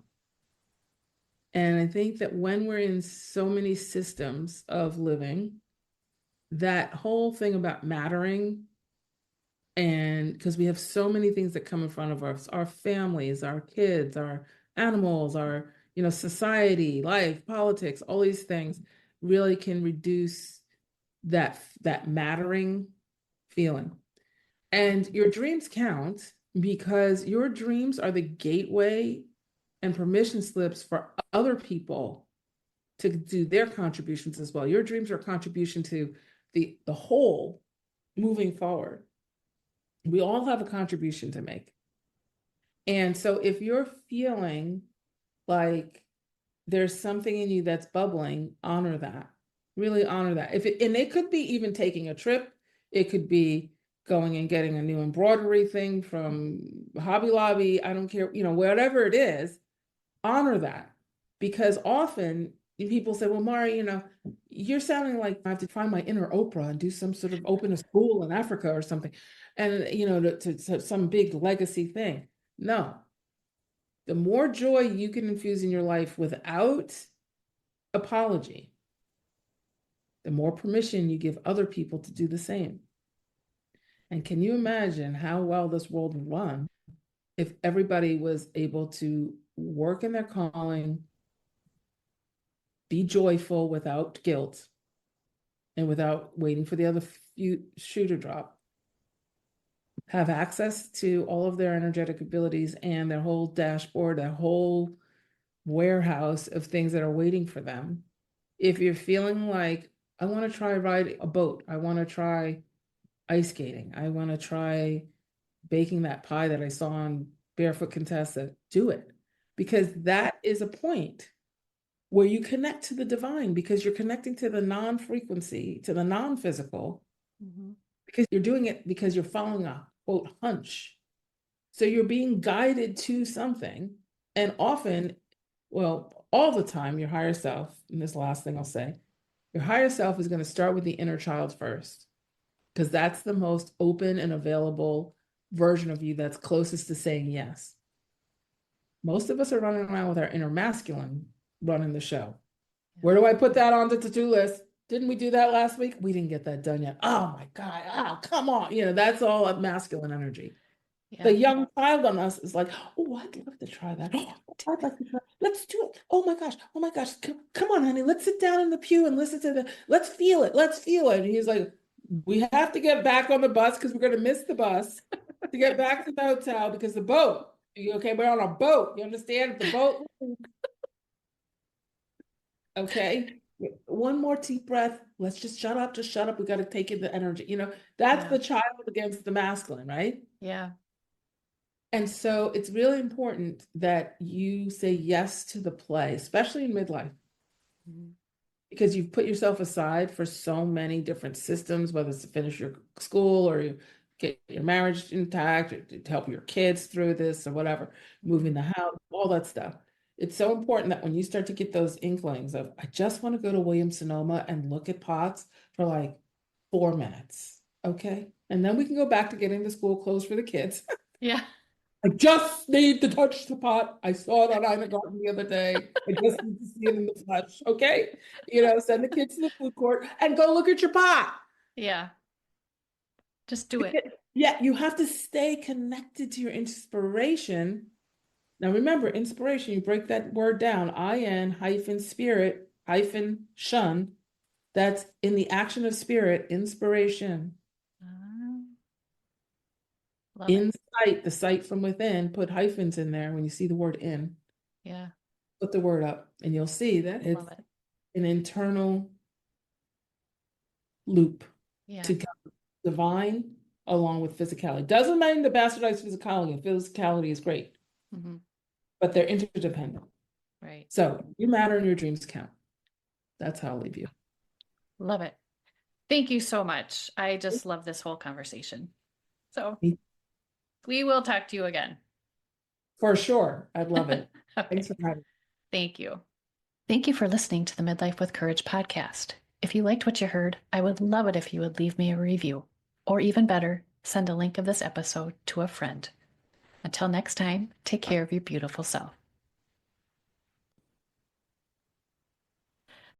And I think that when we're in so many systems of living, that whole thing about mattering, and because we have so many things that come in front of us, our families, our kids, our animals, our, society, life, politics, all these things really can reduce that mattering feeling. And your dreams count because your dreams are the gateway and permission slips for other people to do their contributions as well. Your dreams are a contribution to the whole moving forward. We all have a contribution to make. And so if you're feeling like there's something in you that's bubbling, honor that. Really honor that. And it could be even taking a trip. It could be going and getting a new embroidery thing from Hobby Lobby. I don't care, whatever it is, honor that. Because often people say, well, Mari, you're sounding like I have to find my inner Oprah and do some sort of open a school in Africa or something. And, to some big legacy thing. No, the more joy you can infuse in your life without apology, the more permission you give other people to do the same. And can you imagine how well this world would run if everybody was able to work in their calling, be joyful without guilt, and without waiting for the other shoe to drop, have access to all of their energetic abilities and their whole dashboard, their whole warehouse of things that are waiting for them. If you're feeling like, I want to try ride a boat, I want to try ice skating, I want to try baking that pie that I saw on Barefoot Contessa, do it. Because that is a point where you connect to the divine, because you're connecting to the non-frequency, to the non-physical, because you're doing it because you're following a quote hunch. So you're being guided to something. And often, well, all the time, your higher self, and this last thing I'll say, your higher self is going to start with the inner child first, because that's the most open and available version of you that's closest to saying yes. Most of us are running around with our inner masculine running the show. Where do I put that on the to-do list? Didn't we do that last week? We didn't get that done yet. Oh my God. Oh, come on. That's all masculine energy. Yeah. The young child on us is like, oh, I'd love to try that. Oh, I'd like to try. Let's do it. Oh my gosh. Oh my gosh. Come on, honey. Let's sit down in the pew and listen to let's feel it. Let's feel it. And he's like, we have to get back on the bus because we're going to miss the bus to get back to the hotel because the boat. Okay, we're on a boat. You understand? The boat. Okay. One more deep breath. Let's just shut up. Just shut up. We got to take in the energy. That's the child against the masculine, right? Yeah. And so it's really important that you say yes to the play, especially in midlife, because you've put yourself aside for so many different systems, whether it's to finish your school or you get your marriage intact, or to help your kids through this or whatever, moving the house, all that stuff. It's so important that when you start to get those inklings of, I just want to go to Williams-Sonoma and look at pots for like 4 minutes. Okay. And then we can go back to getting the school clothes for the kids. Yeah. I just need to touch the pot. I saw it on Ina Garten the other day. I just need to see it in the flesh. Okay. Send the kids to the food court and go look at your pot. Yeah. Just do it. Yeah. You have to stay connected to your inspiration. Now remember, inspiration, you break that word down, in-spirit-shun. That's in the action of spirit, inspiration. Love Insight, the sight from within, put hyphens in there when you see the word in. Yeah. Put the word up and you'll see that it's an internal loop to divine along with physicality. Doesn't mean to bastardize physicality, and physicality is great. But they're interdependent. Right. So you matter and your dreams count. That's how I'll leave you. Love it. Thank you so much. I just love this whole conversation. So we will talk to you again. For sure. I'd love it. Okay. Thanks for having me. Thank you. Thank you for listening to the Midlife with Courage podcast. If you liked what you heard, I would love it if you would leave me a review. Or even better, send a link of this episode to a friend. Until next time, take care of your beautiful self.